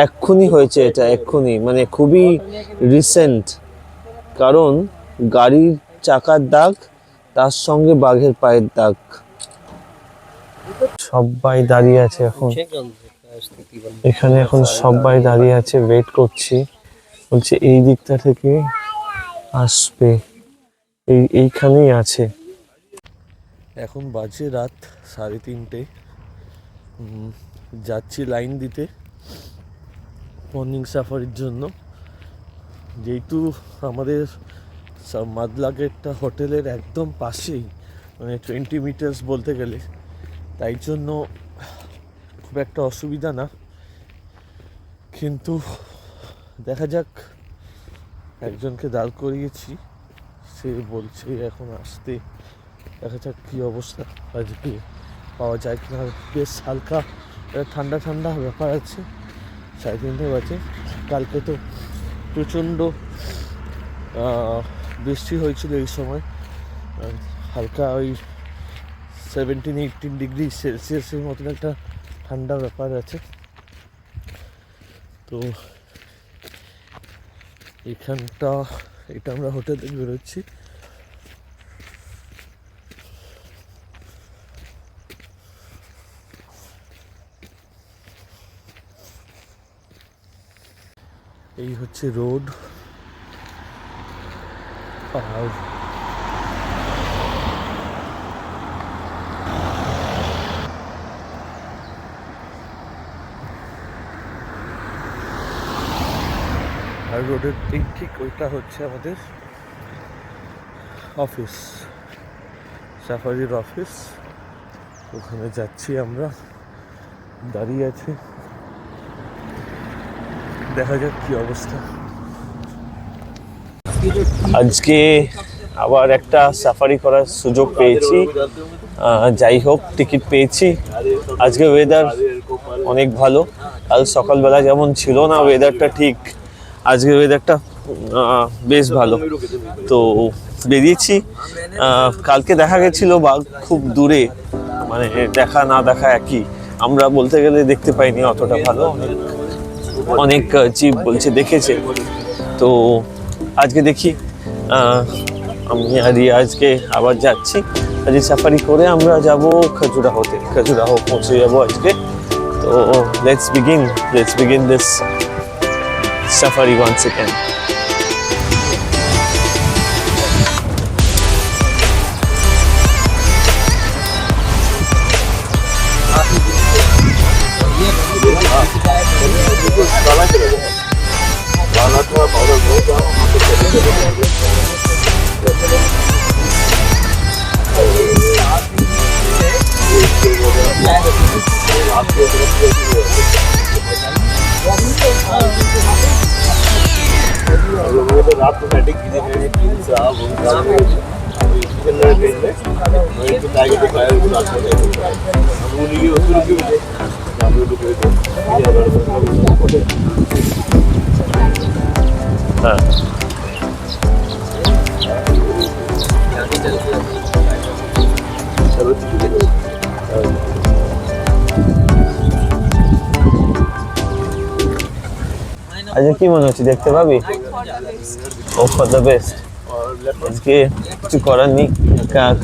এক্ষুনি হয়েছে এটা, এক্ষুনি, মানে খুবই রিসেন্ট। কারণ গাড়ির চাকার দাগ, তার সঙ্গে বাঘের পায়ের দাগ। সবাই দাঁড়িয়ে আছে এখন এখানে, এখন সবাই দাঁড়িয়ে আছে, ওয়েট করছি। বলছে এই দিকটা থেকে আসবে, এইখানেই আছে। এখন বাজে রাত 3:30। যাচ্ছি লাইন দিতে মর্নিং সাফারির জন্য। যেহেতু আমাদের মাদলা গেটটা হোটেলের একদম পাশেই, মানে 20 মিটার্স বলতে গেলে, তাই জন্য খুব একটা অসুবিধা না। কিন্তু দেখা যাক, একজনকে দাঁড় করিয়েছি, সে বলছে এখন আসতে। দেখা যাক কী অবস্থা আজকে পাওয়া যায় কিনা। বেশ হালকা ঠান্ডা ঠান্ডা ব্যাপার আছে। 3:30 বাজে। কালকে তো প্রচণ্ড বৃষ্টি হয়েছিল এই সময়, হালকা ওই 17-18 ডিগ্রি সেলসিয়াসের মতন একটা ঠান্ডা ব্যাপার আছে। তো এটা আমরা হোটেল থেকে বেরোচ্ছি। এই হচ্ছে রোড। আর রোডের ঠিক ওইটা হচ্ছে আমাদের অফিস, সাফারির অফিস। ওখানে যাচ্ছি আমরা, দাঁড়িয়ে আছি, দেখা যাক কি অবস্থা। আজকে আবার একটা সাফারি করার সুযোগ পেয়েছি, যাই হোক টিকিট পেয়েছি। আজকে ওয়েদার অনেক ভালো। কাল সকালবেলা যেমন ছিল না ওয়েদারটা, ঠিক আজকে ওয়েদারটা বেশ ভালো। তো বেরিয়েছি। কালকে দেখা গেছিল বাঘ খুব দূরে, মানে দেখা না দেখা একই। আমরা বলতে গেলে দেখতে পাইনি অতটা ভালো, অনেক জীব বলছে দেখেছে। তো আজকে দেখি, আমি আর রিয়া আজকে আবার যাচ্ছি। আজকে সাফারি করে আমরা যাব খাজুরাহোতে, খাজুরাহো পৌঁছে যাবো আজকে। তো let's begin this safari once again. रात को बैटिंग की थी मैंने 3 साहब तो टाइगर दिखाया उनको रात को हम उन्हीं की वस्तु रुकी मुझे हम लोग रुके थे। हाँ चलो ठीक है। আজকে কি মনে হচ্ছে, দেখতে পাবি? ও ফর দ্য বেস্ট। আজকে কিছু করার নেই,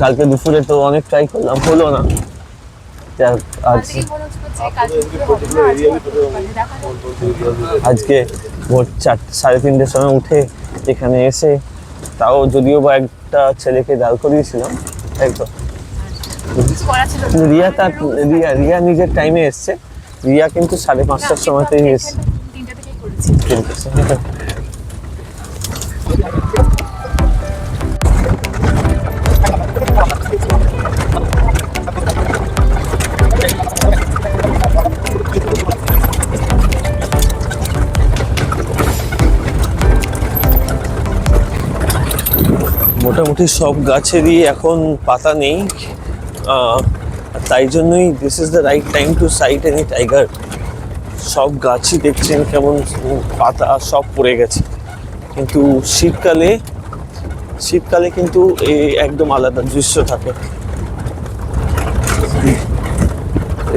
কালকে দুপুরে তো অনেক ট্রাই করলাম, হলো না। আজকে ভোর 3:30 সময় উঠে এখানে এসে, তাও যদিও বা একটা ছেলেকে দাঁড় করিয়েছিলাম, একদম রিয়া নিজের টাইমে এসছে। রিয়া কিন্তু 5:30টার সময়তেই এসছে। মোটামুটি সব গাছেরই এখন পাতা নেই, তাই জন্যই this is the right time to sight any tiger. সব গাছই দেখছেন কেমন পাতা সব পড়ে গেছে, কিন্তু শীতকালে কিন্তু একদম আলাদা দৃশ্য থাকে।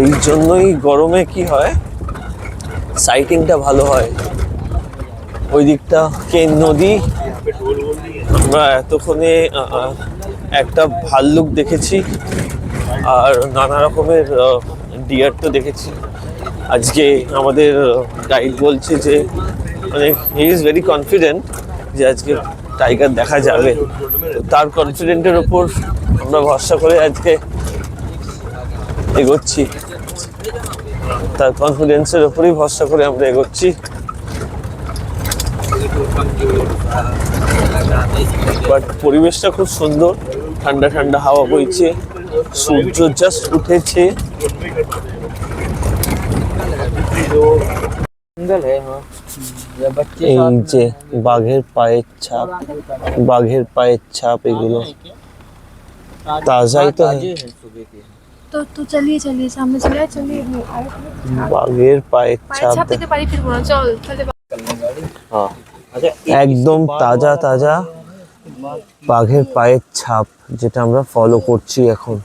এই জন্যই গরমে কি হয়, সাইটিংটা ভালো হয়। ওই দিকটা কেন নদী, আমরা এতক্ষণে একটা ভাল্লুক দেখেছি আর নানা রকমের ডিয়ার তো দেখেছি। আজকে আমাদের গাইড বলছে যে মানে হি ইজ ভেরি কনফিডেন্ট যে আজকে টাইগার দেখা যাবে। তো তার কনফিডেন্টের ওপর আমরা ভরসা করে আজকে এগোচ্ছি, তার কনফিডেন্সের ওপরই ভরসা করে আমরা এগোচ্ছি। বাট পরিবেশটা খুব সুন্দর, ঠান্ডা ঠান্ডা হাওয়া বইছে, সূর্য জাস্ট উঠেছে। এই যে বাঘের পায়ের ছাপ, বাঘের পায়ের ছাপ এগুলো তাজাই তো। तो चलिए चलिए सामने चले चलिए বাঘের পায়ের ছাপ দিতে পারি ফিরবো না চল তাহলে একদম তাজা তাজা বাঘের পায়ের ছাপ, যেটা আমরা ফলো করছি এখন।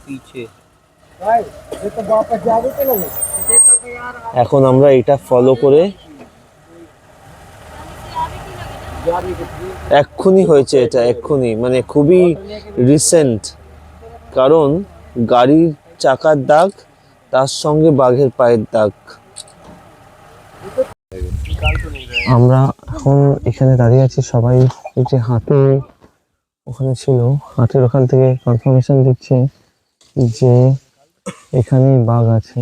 এখন আমরা এটা ফলো করে, এক্ষুনি হয়েছে এটা, এক্ষুনি মানে খুবই রিসেন্ট, কারণ গাড়ির চাকার দাগ তার সঙ্গে বাঘের পায়ের দাগ। আমরা এখন এখানে দাঁড়িয়ে আছি সবাই। এই যে হাতে ওখানে ছিল, হাতের ওখান থেকে কনফার্মেশন দিচ্ছে যে এখানে বাঘ আছে।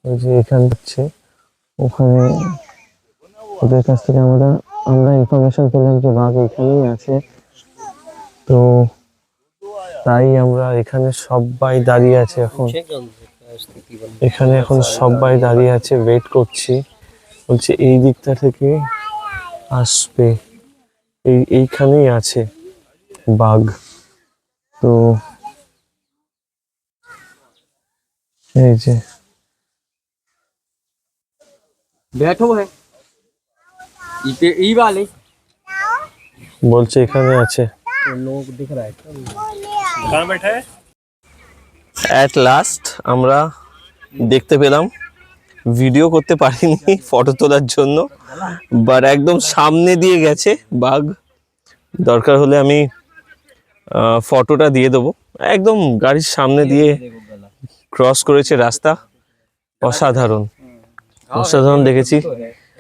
ওই যে এখানে হচ্ছে, ওখানে ওদের কাছ থেকে আমরা ইনফরমেশন পেলাম যে বাঘ এখানেই আছে। তো তাই আমরা এখানে সবাই দাঁড়িয়ে আছে এখন, এখানে এখন সবাই দাঁড়িয়ে আছে, ওয়েট করছি। বলছে এই দিকটা থেকে আসবে, এইখানেই আছে বাঘ। তো এই যে बैठो है ई वाले বলছে এখানে আছে। लोग दिख रहा है कहाँ बैठा है? এট লাস্ট আমরা দেখতে পেলাম, ভিডিও করতে পারিনি ফটো তোলার জন্য, বাট একদম সামনে দিয়ে গেছে বাঘ। দরকার হলে আমি ফটোটা দিয়ে দেবো। একদম গাড়ির সামনে দিয়ে ক্রস করেছে রাস্তা। অসাধারণ, অসাধারণ দেখেছি,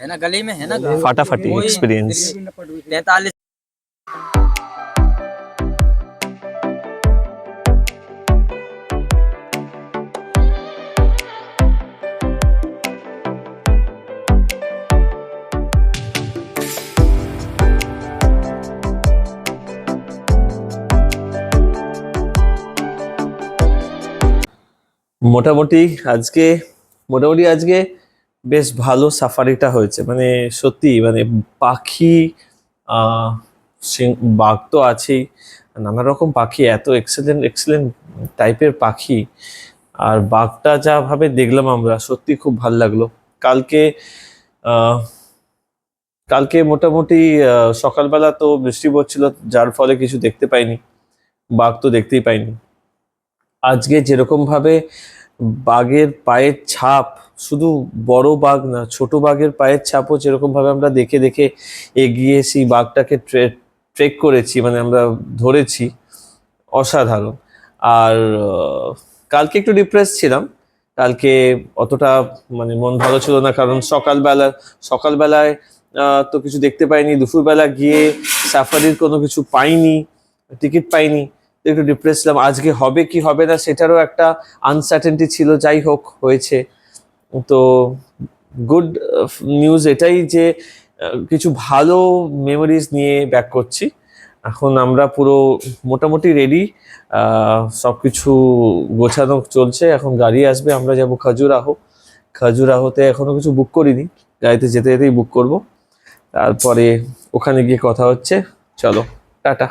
है ना गली में है ना ফাটাফাটি এক্সপিরিয়েন্স। 43 মোটামুটি আজকে বেশ ভালো সাফারিটা হয়েছে। মানে সত্যি, মানে পাখি, বাঘ তো আছেই, নানা রকম পাখি, এত এক্সেলেন্ট টাইপের পাখি। আর বাঘটা যা ভাবে দেখলাম আমরা, সত্যি খুব ভাল লাগলো। কালকে মোটামুটি সকালবেলা তো বৃষ্টি পড়ছিল, যার ফলে কিছু দেখতে পাইনি, বাঘ তো দেখতেই পাইনি। আজকে যেরকম ভাবে বাঘের পায়ের ছাপ, শুধু বড় বাঘ না, ছোট বাঘের পায়ের ছাপও যেরকম ভাবে আমরা দেখে দেখে এগিয়েছি, বাঘটাকে ট্রেক করেছি, মানে আমরা ধরেছি, অসাধারণ। আর কালকে একটু ডিপ্রেস ছিলাম, কালকে অতটা মানে মন ভালো ছিল না, কারণ সকালবেলায় তো কিছু দেখতে পাইনি, দুপুরবেলা গিয়ে সাফারির কোনো কিছু পাইনি, টিকিট পাইনি, একটু ডিপ্রেস ছিলাম। আজকে হবে কি হবে না সেটারও একটা আনসার্টেনটি ছিল, যাই হোক হয়েছে। তো গুড নিউজ এটাই যে কিছু ভালো মেমোরিজ নিয়ে ব্যাক করছি। এখন আমরা পুরো মোটামুটি রেডি, সবকিছু গোছানো চলছে। এখন গাড়ি আসবে, আমরা যাব খাজুরাহোতে এখনো কিছু বুক করিনি, গাড়িতে যেতে যেতেই বুক করব। তারপরে ওখানে গিয়ে কথা হচ্ছে। চলো, টাটা।